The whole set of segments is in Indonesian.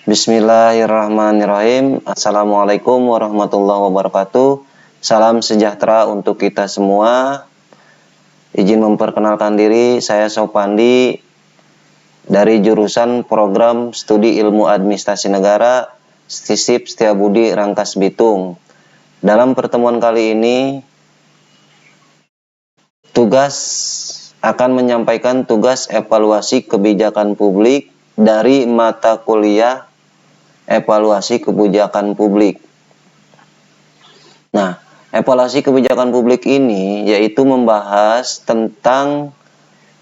Bismillahirrahmanirrahim. Assalamualaikum warahmatullahi wabarakatuh. Salam sejahtera untuk kita semua. Izin memperkenalkan diri, saya Sopandi dari jurusan Program Studi Ilmu Administrasi Negara STISIP Setiabudi Rangkas Bitung. Dalam pertemuan kali ini, tugas akan menyampaikan tugas evaluasi kebijakan publik dari mata kuliah evaluasi kebijakan publik. Nah, evaluasi kebijakan publik ini yaitu membahas tentang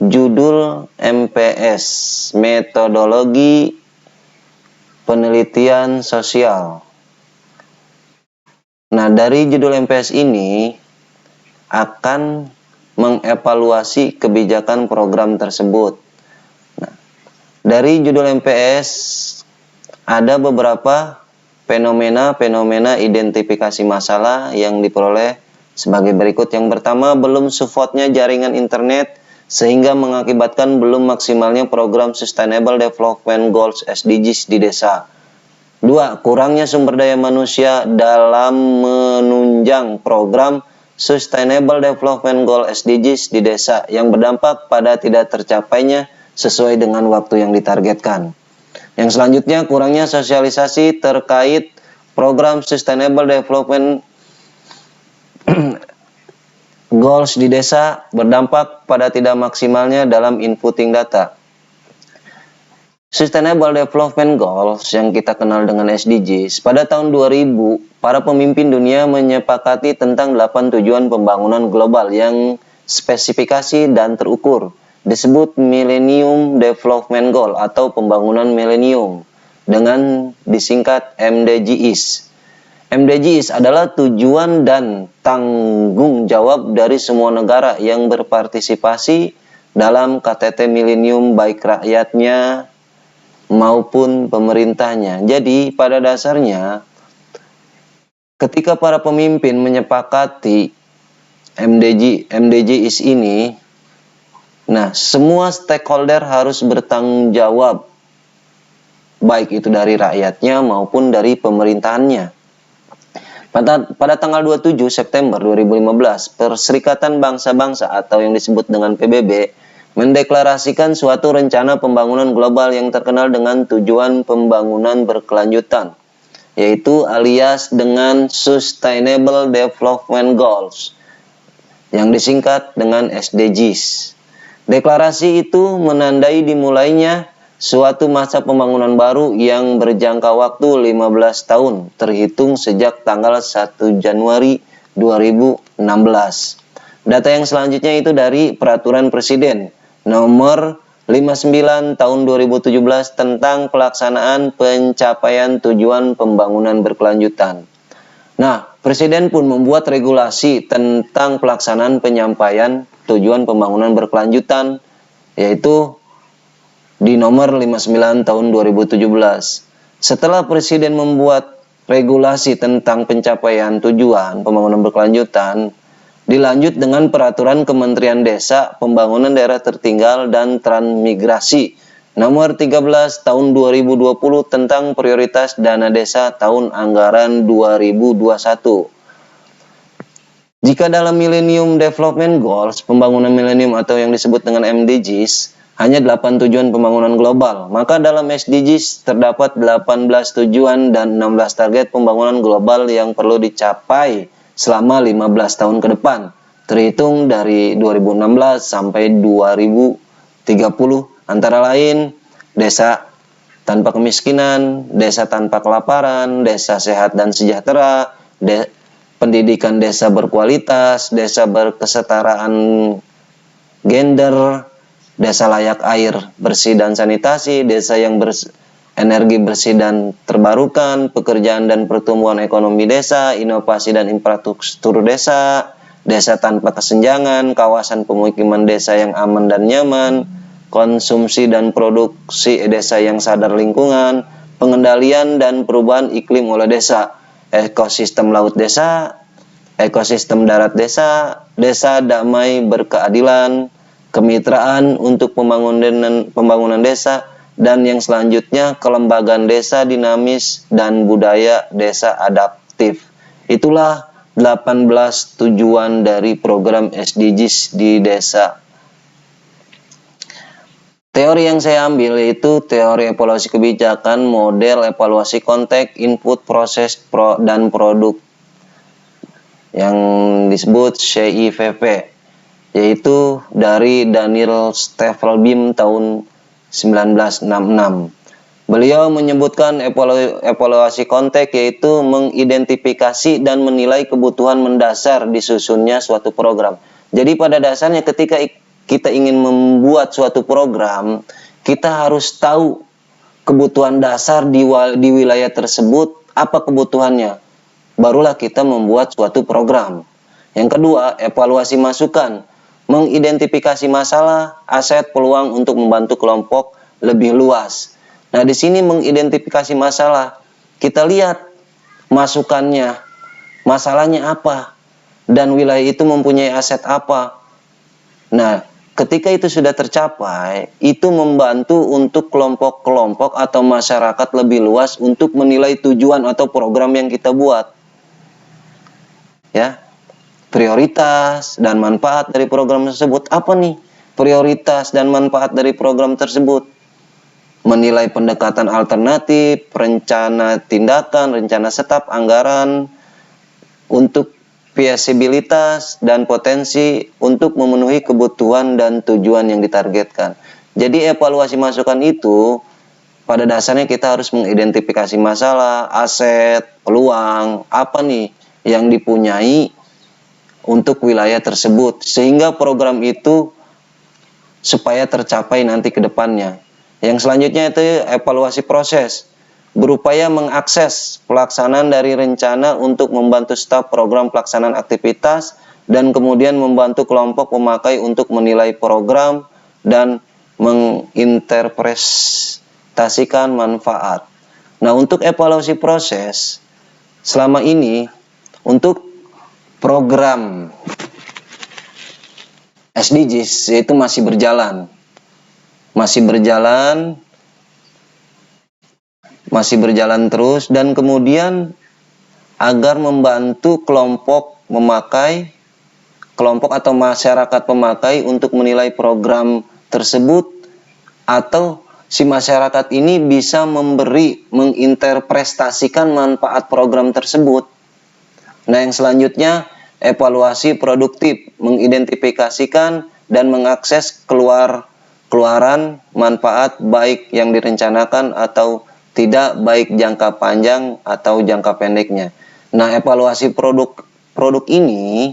judul MPS, metodologi penelitian sosial. Nah, dari judul MPS ini akan mengevaluasi kebijakan program tersebut. Nah, dari judul MPS ada beberapa fenomena identifikasi masalah yang diperoleh sebagai berikut. Yang pertama, belum supportnya jaringan internet sehingga mengakibatkan belum maksimalnya program Sustainable Development Goals SDGs di desa. 2. Kurangnya sumber daya manusia dalam menunjang program Sustainable Development Goal SDGs di desa yang berdampak pada tidak tercapainya sesuai dengan waktu yang ditargetkan. Yang selanjutnya, kurangnya sosialisasi terkait program Sustainable Development Goals di desa berdampak pada tidak maksimalnya dalam inputting data. Sustainable Development Goals yang kita kenal dengan SDGs, pada tahun 2000, para pemimpin dunia menyepakati tentang 8 tujuan pembangunan global yang spesifikasi dan terukur, disebut Millennium Development Goal atau pembangunan milenium dengan disingkat MDGs. MDGs adalah tujuan dan tanggung jawab dari semua negara yang berpartisipasi dalam KTT milenium, baik rakyatnya maupun pemerintahnya. Jadi pada dasarnya ketika para pemimpin menyepakati MDGs ini, nah, semua stakeholder harus bertanggung jawab, baik itu dari rakyatnya maupun dari pemerintahannya. Pada tanggal 27 September 2015, Perserikatan Bangsa-Bangsa atau yang disebut dengan PBB mendeklarasikan suatu rencana pembangunan global yang terkenal dengan tujuan pembangunan berkelanjutan, yaitu alias dengan Sustainable Development Goals, yang disingkat dengan SDGs. Deklarasi itu menandai dimulainya suatu masa pembangunan baru yang berjangka waktu 15 tahun terhitung sejak tanggal 1 Januari 2016. Data yang selanjutnya itu dari Peraturan Presiden Nomor 59 Tahun 2017 tentang pelaksanaan pencapaian tujuan pembangunan berkelanjutan. Nah, Presiden pun membuat regulasi tentang pelaksanaan penyampaian tujuan pembangunan berkelanjutan, yaitu di nomor 59 tahun 2017. Setelah Presiden membuat regulasi tentang pencapaian tujuan pembangunan berkelanjutan, dilanjut dengan Peraturan Kementerian Desa, Pembangunan Daerah Tertinggal dan Transmigrasi nomor 13 tahun 2020 tentang prioritas dana desa tahun anggaran 2021. Jika dalam Millennium Development Goals, pembangunan milenium atau yang disebut dengan MDGs, hanya 8 tujuan pembangunan global, maka dalam SDGs terdapat 18 tujuan dan 16 target pembangunan global yang perlu dicapai selama 15 tahun ke depan, terhitung dari 2016 sampai 2030, antara lain desa tanpa kemiskinan, desa tanpa kelaparan, desa sehat dan sejahtera, pendidikan desa berkualitas, desa berkesetaraan gender, desa layak air, bersih dan sanitasi, desa yang energi bersih dan terbarukan, pekerjaan dan pertumbuhan ekonomi desa, inovasi dan infrastruktur desa, desa tanpa kesenjangan, kawasan pemukiman desa yang aman dan nyaman, konsumsi dan produksi desa yang sadar lingkungan, pengendalian dan perubahan iklim oleh desa, ekosistem laut desa, ekosistem darat desa, desa damai berkeadilan, kemitraan untuk pembangunan desa, dan yang selanjutnya kelembagaan desa dinamis dan budaya desa adaptif. Itulah 18 tujuan dari program SDGs di desa. Teori yang saya ambil yaitu teori evaluasi kebijakan, model evaluasi konteks, input, proses, dan produk yang disebut CIVP, yaitu dari Daniel Staffelbeam tahun 1966. Beliau menyebutkan evaluasi konteks yaitu mengidentifikasi dan menilai kebutuhan mendasar disusunnya suatu program. Jadi pada dasarnya ketika kita ingin membuat suatu program, kita harus tahu kebutuhan dasar di wilayah tersebut, apa kebutuhannya. Barulah kita membuat suatu program. Yang kedua, evaluasi masukan, mengidentifikasi masalah, aset, peluang untuk membantu kelompok lebih luas. Nah, di sini mengidentifikasi masalah, kita lihat masukannya, masalahnya apa, dan wilayah itu mempunyai aset apa. Nah, ketika itu sudah tercapai, itu membantu untuk kelompok-kelompok atau masyarakat lebih luas untuk menilai tujuan atau program yang kita buat. Ya, prioritas dan manfaat dari program tersebut. Apa nih prioritas dan manfaat dari program tersebut? Menilai pendekatan alternatif, rencana tindakan, rencana staf, anggaran, untuk visibilitas dan potensi untuk memenuhi kebutuhan dan tujuan yang ditargetkan. Jadi evaluasi masukan itu pada dasarnya kita harus mengidentifikasi masalah, aset, peluang, apa nih yang dipunyai untuk wilayah tersebut sehingga program itu supaya tercapai nanti ke depannya. Yang selanjutnya itu evaluasi proses, berupaya mengakses pelaksanaan dari rencana untuk membantu staf program pelaksanaan aktivitas dan kemudian membantu kelompok pemakai untuk menilai program dan menginterpretasikan manfaat. Nah, untuk evaluasi proses selama ini untuk program SDGs itu masih berjalan terus, dan kemudian agar membantu kelompok atau masyarakat pemakai untuk menilai program tersebut, atau si masyarakat ini bisa menginterpretasikan manfaat program tersebut. Nah, yang selanjutnya evaluasi produktif, mengidentifikasikan dan mengakses keluaran manfaat baik yang direncanakan atau tidak, baik jangka panjang atau jangka pendeknya. Nah, evaluasi produk ini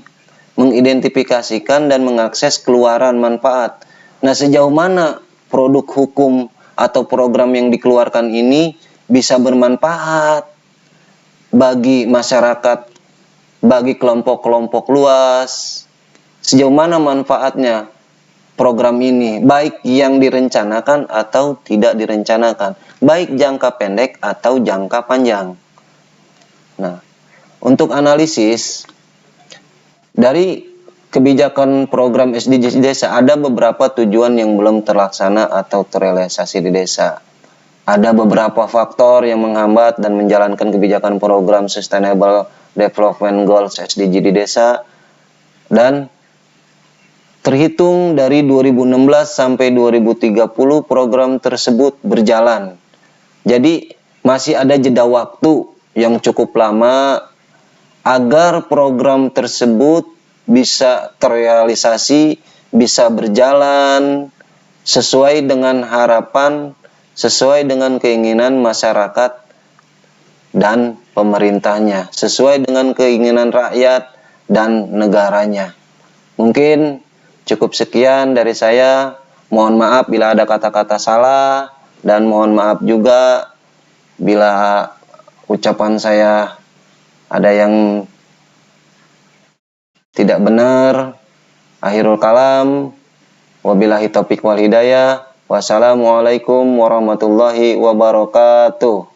mengidentifikasikan dan mengakses keluaran manfaat. Nah, sejauh mana produk hukum atau program yang dikeluarkan ini bisa bermanfaat bagi masyarakat, bagi kelompok-kelompok luas, sejauh mana manfaatnya program ini, baik yang direncanakan atau tidak direncanakan, baik jangka pendek atau jangka panjang. Nah, untuk analisis dari kebijakan program SDGs di desa, ada beberapa tujuan yang belum terlaksana atau terrealisasi di desa. Ada beberapa faktor yang menghambat dan menjalankan kebijakan program Sustainable Development Goals SDG di desa, dan terhitung dari 2016 sampai 2030 program tersebut berjalan. Jadi masih ada jeda waktu yang cukup lama agar program tersebut bisa terrealisasi, bisa berjalan sesuai dengan harapan, sesuai dengan keinginan masyarakat dan pemerintahnya, sesuai dengan keinginan rakyat dan negaranya. Mungkin cukup sekian dari saya. Mohon maaf bila ada kata-kata salah, dan mohon maaf juga bila ucapan saya ada yang tidak benar. Akhirul kalam, wabillahi taufiq wal hidayah. Wassalamualaikum warahmatullahi wabarakatuh.